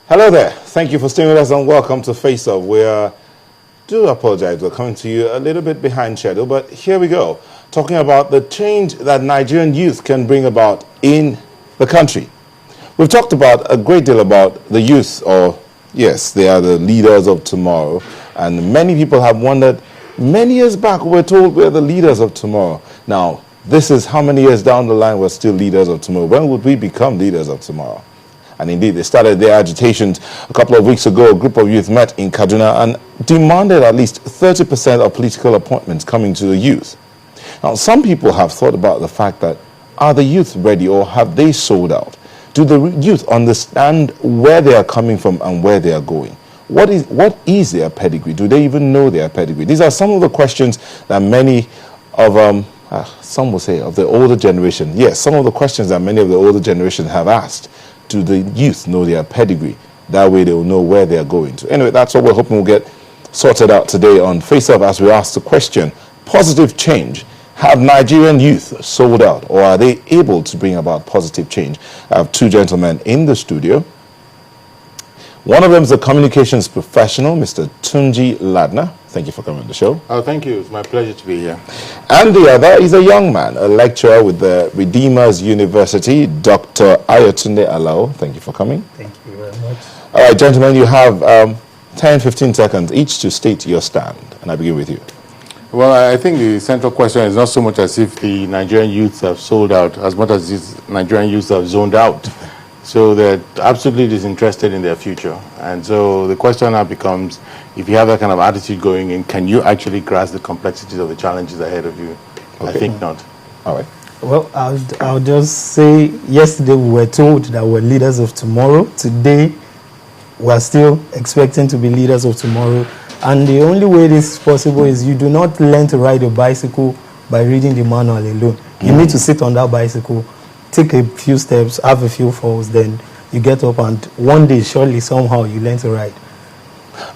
Hello there. Thank you for staying with us and welcome to Faceoff. We do apologize. We're coming to you a little bit behind schedule, but here we go. Talking about the change that Nigerian youth can bring about in the country. We've talked about a great deal about the youth, or yes, they are the leaders of tomorrow. And many people have wondered, many years back we were told we're the leaders of tomorrow. Now, this is how many years down the line we're still leaders of tomorrow. When would we become leaders of tomorrow? And indeed, they started their agitations a couple of weeks ago. A group of youth met in Kaduna and demanded at least 30% of political appointments coming to the youth. Now, some people have thought about the fact that, are the youth ready or have they sold out? Do the youth understand where they are coming from and where they are going? What is their pedigree? Do they even know their pedigree? These are some of the questions that many of, some will say, of the older generation. Yes, some of the questions that many of the older generation have asked. Do the youth know their pedigree? That way they will know where they are going to. Anyway, that's what we're hoping will get sorted out today on Faceoff as we ask the question, positive change. Have Nigerian youth sold out, or are they able to bring about positive change? I have two gentlemen in the studio. One of them is a communications professional, Mr. Tunji Lardner. Thank you for coming on the show. Oh, thank you. It's my pleasure to be here. And the other is a young man, a lecturer with the Redeemers University, Dr. Ayotunde Alao. Thank you for coming. Thank you very much. All right, gentlemen, you have 10, 15 seconds each to state your stand. And I begin with you. Well, I think the central question is not so much as if the Nigerian youths have sold out, as much as these Nigerian youths have zoned out. So they're absolutely disinterested in their future. And so the question now becomes, if you have that kind of attitude going in, can you actually grasp the complexities of the challenges ahead of you? Okay. I think not. All right. Well, I'll just say, yesterday we were told that we're leaders of tomorrow. Today, we're still expecting to be leaders of tomorrow. And the only way this is possible is you do not learn to ride a bicycle by reading the manual alone. You need to sit on that bicycle, take a few steps, have a few falls, then you get up, and one day, surely, somehow, you learn to ride.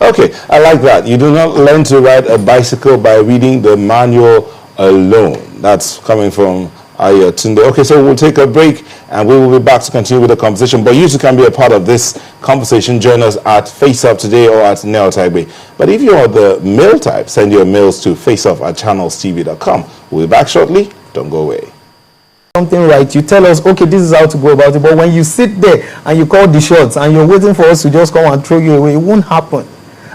Okay, I like that. You do not learn to ride a bicycle by reading the manual alone. That's coming from Ayotunde. Okay, so we'll take a break and we will be back to continue with the conversation. But you too can be a part of this conversation. Join us at Faceoff today or at Nel Tagbe. But if you are the mail type, send your mails to faceoff@channelstv.com. We'll be back shortly. Don't go away. Something right, you tell us, okay, this is how to go about it. But when you sit there and you call the shots and you're waiting for us to just come and throw you away, it won't happen.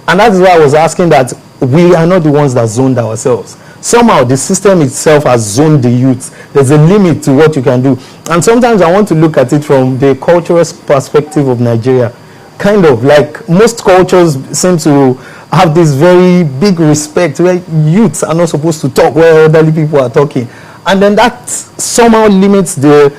And that is why I was asking that we are not the ones that zoned ourselves. Somehow the system itself has zoned the youth. There's a limit to what you can do. And sometimes I want to look at it from the cultural perspective of Nigeria. Kind of like most cultures seem to have this very big respect where youths are not supposed to talk where elderly people are talking. And then that somehow limits the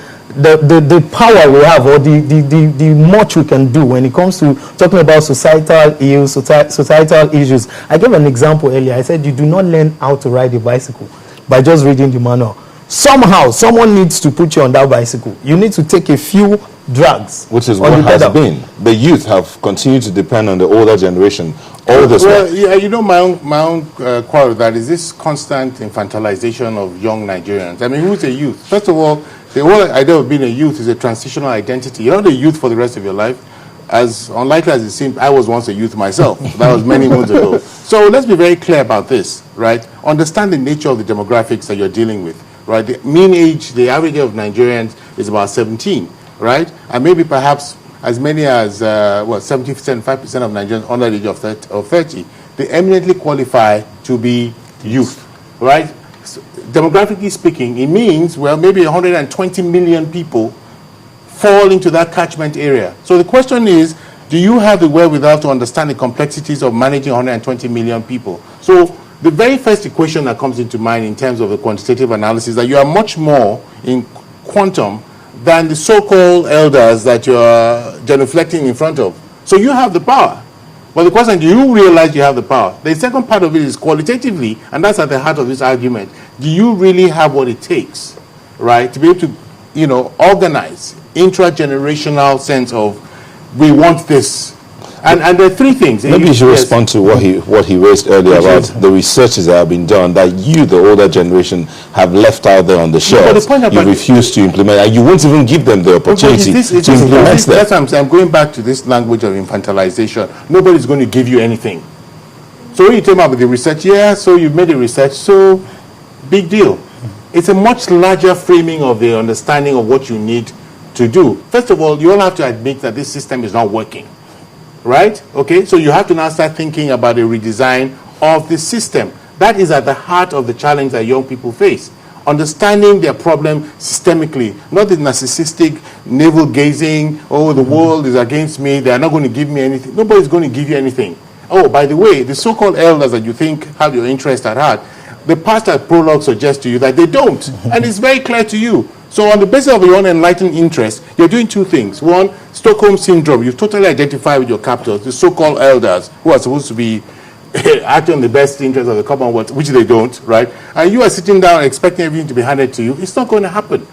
power we have, or the much we can do when it comes to talking about societal ills, societal issues. I gave an example earlier. I said you do not learn how to ride a bicycle by just reading the manual. Somehow, someone needs to put you on that bicycle. You need to take a few drags. Which is what has been. The youth have continued to depend on the older generation all this Well, yeah, you know, my own quarrel with that is this constant infantilization of young Nigerians. I mean, who's a youth? First of all, the whole idea of being a youth is a transitional identity. You're not a youth for the rest of your life. As unlikely as it seems, I was once a youth myself. That was many moons ago. So let's be very clear about this, right? Understand the nature of the demographics that you're dealing with, right? The mean age, the average age of Nigerians is about 17, right? And maybe perhaps as many as, 75% of Nigerians under the age of 30, they eminently qualify to be youth, right? So, demographically speaking, it means, well, maybe 120 million people fall into that catchment area. So the question is, do you have the wherewithal to understand the complexities of managing 120 million people? So the very first equation that comes into mind in terms of the quantitative analysis is that you are much more in quantum than the so-called elders that you're genuflecting in front of. So you have the power. But the question, do you realize you have the power? The second part of it is qualitatively, and that's at the heart of this argument. Do you really have what it takes, right, to be able to, organize intra-generational sense of, we want this. And there are three things. Maybe you should respond to what he raised earlier about the researches that have been done that you, the older generation, have left out there on the shelves. You refuse to implement, and you won't even give them the opportunity to implement them. That's what I'm saying. I'm going back to this language of infantilization. Nobody's going to give you anything. So when you talk about the research, yeah, so you've made the research, so big deal. It's a much larger framing of the understanding of what you need to do. First of all, you all have to admit that this system is not working. Right? Okay, so you have to now start thinking about a redesign of the system. That is at the heart of the challenge that young people face. Understanding their problem systemically, not the narcissistic, navel-gazing, oh, the world is against me, they are not going to give me anything. Nobody's going to give you anything. Oh, by the way, the so-called elders that you think have your interest at heart, the pastor prologue suggests to you that they don't. And it's very clear to you. So on the basis of your own enlightened interest, you're doing two things. One, Stockholm Syndrome. You totally identify with your captors, the so-called elders, who are supposed to be acting in the best interest of the Commonwealth, which they don't, right? And you are sitting down expecting everything to be handed to you. It's not going to happen.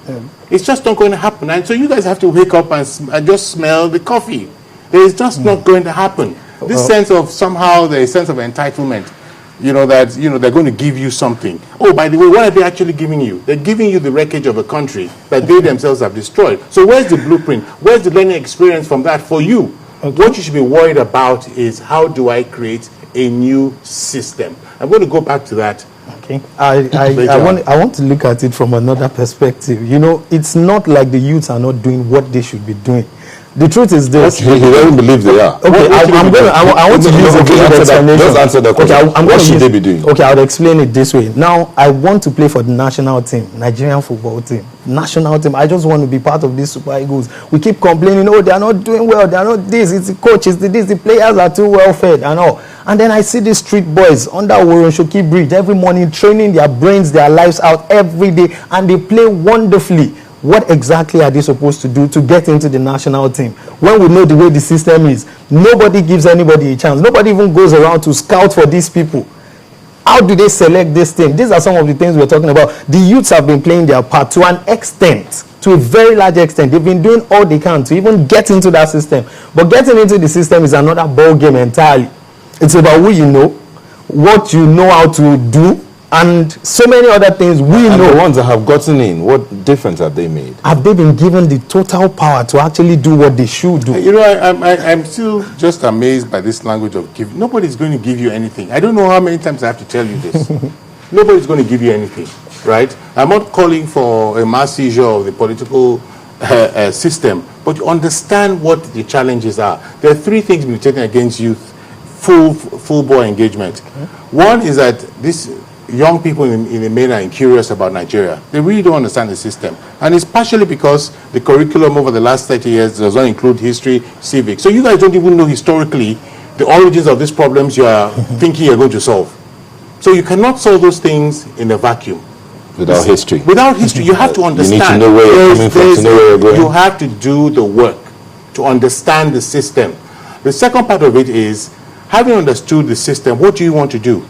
It's just not going to happen. And so you guys have to wake up and just smell the coffee. It's just not going to happen. This sense of somehow the sense of entitlement, that, they're going to give you something. Oh, by the way, what are they actually giving you? They're giving you the wreckage of a country that they themselves have destroyed. So where's the blueprint? Where's the learning experience from that for you? Okay. What you should be worried about is, how do I create a new system? I'm going to go back to that. Okay. I want to look at it from another perspective. It's not like the youths are not doing what they should be doing. The truth is this. He doesn't believe they are. Okay, I want to use a good explanation. Just answer the question. Okay, what should they be doing? Okay, I'll explain it this way. Now, I want to play for the national team, Nigerian football team. National team. I just want to be part of these Super Eagles. We keep complaining, they are not doing well. They are not this. It's the coaches, the players are too well fed and all. And then I see these street boys under Woronshoki Bridge every morning training their brains, their lives out every day, and they play wonderfully. What exactly are they supposed to do to get into the national team? When we know the way the system is, nobody gives anybody a chance. Nobody even goes around to scout for these people. How do they select this thing? These are some of the things we're talking about. The youths have been playing their part to an extent, to a very large extent. They've been doing all they can to even get into that system. But getting into the system is another ball game entirely. It's about who you know, what you know how to do, and so many other things we know. The ones that have gotten in, what difference have they made? Have they been given the total power to actually do what they should do? I'm still just amazed by this language of giving. Nobody's going to give you anything. I don't know how many times I have to tell you this. Nobody's going to give you anything, right? I'm not calling for a mass seizure of the political system, but to understand what the challenges are. There are three things militating against youth: full bore engagement. One is that this young people in the main are incurious about Nigeria. They really don't understand the system. And it's partially because the curriculum over the last 30 years does not include history, civics. So you guys don't even know historically the origins of these problems you are thinking you're going to solve. So you cannot solve those things in a vacuum. Without history. Without history, you have to understand. You need to know where you're coming from, to know where you're going. You have to do the work to understand the system. The second part of it is, having understood the system, what do you want to do?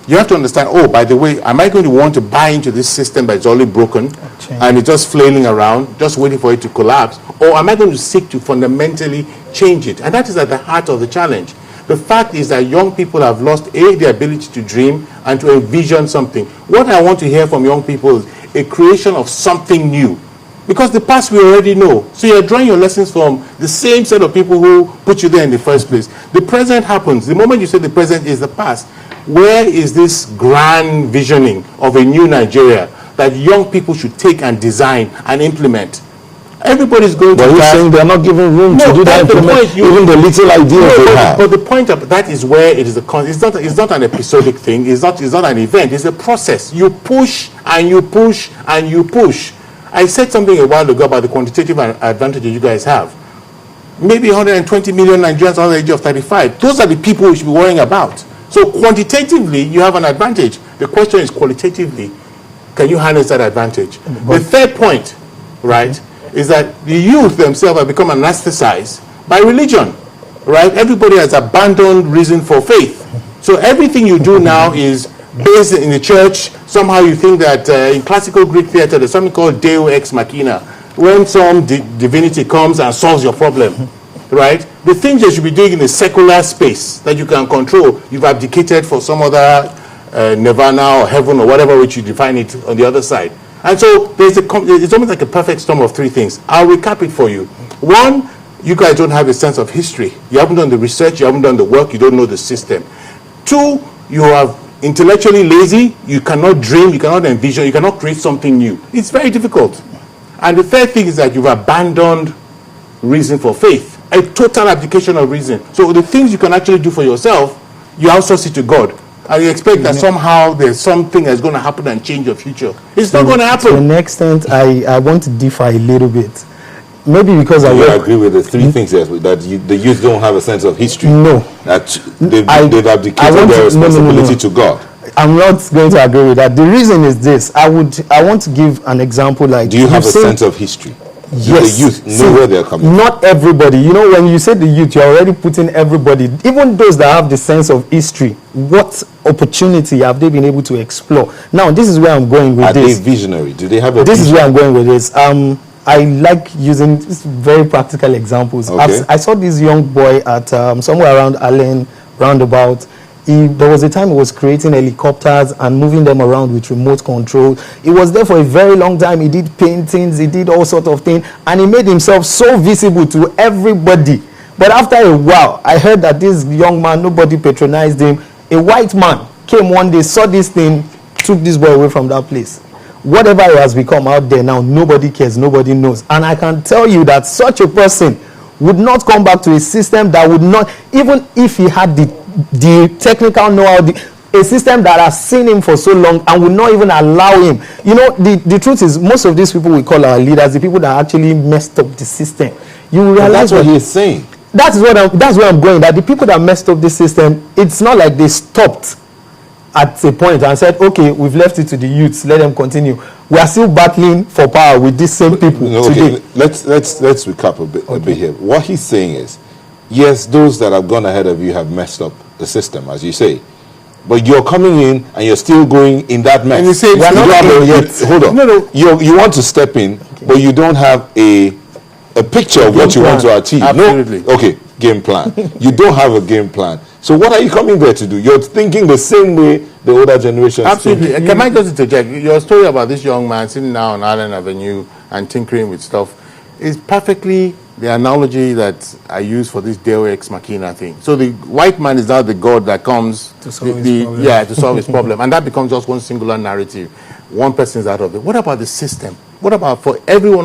You have to understand, oh, by the way, am I going to want to buy into this system that's already broken and it's just flailing around, just waiting for it to collapse? Or am I going to seek to fundamentally change it? And that is at the heart of the challenge. The fact is that young people have lost, the ability to dream and to envision something. What I want to hear from young people is a creation of something new. Because the past we already know. So you're drawing your lessons from the same set of people who put you there in the first place. The present happens. The moment you say the present is the past, where is this grand visioning of a new Nigeria that young people should take and design and implement? Everybody's going to. But you're saying they're not given room to do that. Even the little ideas they have. But the point of that is where it is it's not an episodic thing. It's not an event. It's a process. You push and you push and you push. I said something a while ago about the quantitative advantages you guys have. Maybe 120 million Nigerians under the age of 35. Those are the people we should be worrying about. So quantitatively, you have an advantage. The question is, qualitatively, can you harness that advantage? The third point, right, is that the youth themselves have become anesthetized by religion, right? Everybody has abandoned reason for faith. So everything you do now is based in the church. Somehow you think that in classical Greek theater, there's something called Deo ex machina, when some divinity comes and solves your problem, right? the things you should be doing in a secular space that you can control, you've abdicated for some other nirvana or heaven or whatever which you define it on the other side. And so it's almost like a perfect storm of three things. I'll recap it for you. One, you guys don't have a sense of history. You haven't done the research, you haven't done the work, you don't know the system. Two, you are intellectually lazy, you cannot dream, you cannot envision, you cannot create something new. It's very difficult. And the third thing is that you've abandoned reason for faith, a total abdication of reason. So the things you can actually do for yourself, you outsource it to God. And you expect that somehow there's something that's going to happen and change your future. It's not going to happen. To an extent, I want to differ a little bit. Maybe because I agree with the three things yes, that the youth don't have a sense of history. No. That they've abdicated their responsibility to God. I'm not going to agree with that. The reason is this. I want to give an example like... Do you have a sense of history? Yes. Do the youth know where they're coming from? Not everybody. You know, when you say the youth, you're already putting everybody, even those that have the sense of history, what opportunity have they been able to explore? Now, this is where I'm going with this. Are they visionary? Do they have a This vision? is where I'm going with this. I like using very practical examples. Okay. I saw this young boy at somewhere around Allen, roundabout. There was a time he was creating helicopters and moving them around with remote control. He was there for a very long time. He did paintings, he did all sorts of things, and he made himself so visible to everybody. But after a while, I heard that this young man, nobody patronized him. A white man came one day, saw this thing, took this boy away from that place. Whatever he has become out there now, nobody cares, nobody knows. And I can tell you that such a person would not come back to a system that would not, even if he had the technical know-how, a system that has seen him for so long and will not even allow him. You know, the truth is, most of these people we call our leaders, the people that actually messed up the system, you will realize that's what he's saying. That's where I'm going, that the people that messed up this system, it's not like they stopped at a point and said, okay, we've left it to the youths, let them continue. We are still battling for power with these same people today. Okay, let's recap a bit here. What he's saying is, yes, those that have gone ahead of you have messed up the system, as you say, but you're coming in and you're still going in that mess. And you say, hold on. No. You want to step in, okay, but you don't have a picture of what you want to achieve. Absolutely. No? Okay, game plan. You don't have a game plan. So what are you coming there to do? You're thinking the same way the older generation. Absolutely. Can I just interject? Your story about this young man sitting now on Allen Avenue and tinkering with stuff is perfectly the analogy that I use for this Deo Ex Machina thing. So the white man is now the God that comes to solve his problem. to solve his problem. And that becomes just one singular narrative. One person is out of it. What about the system? What about for everyone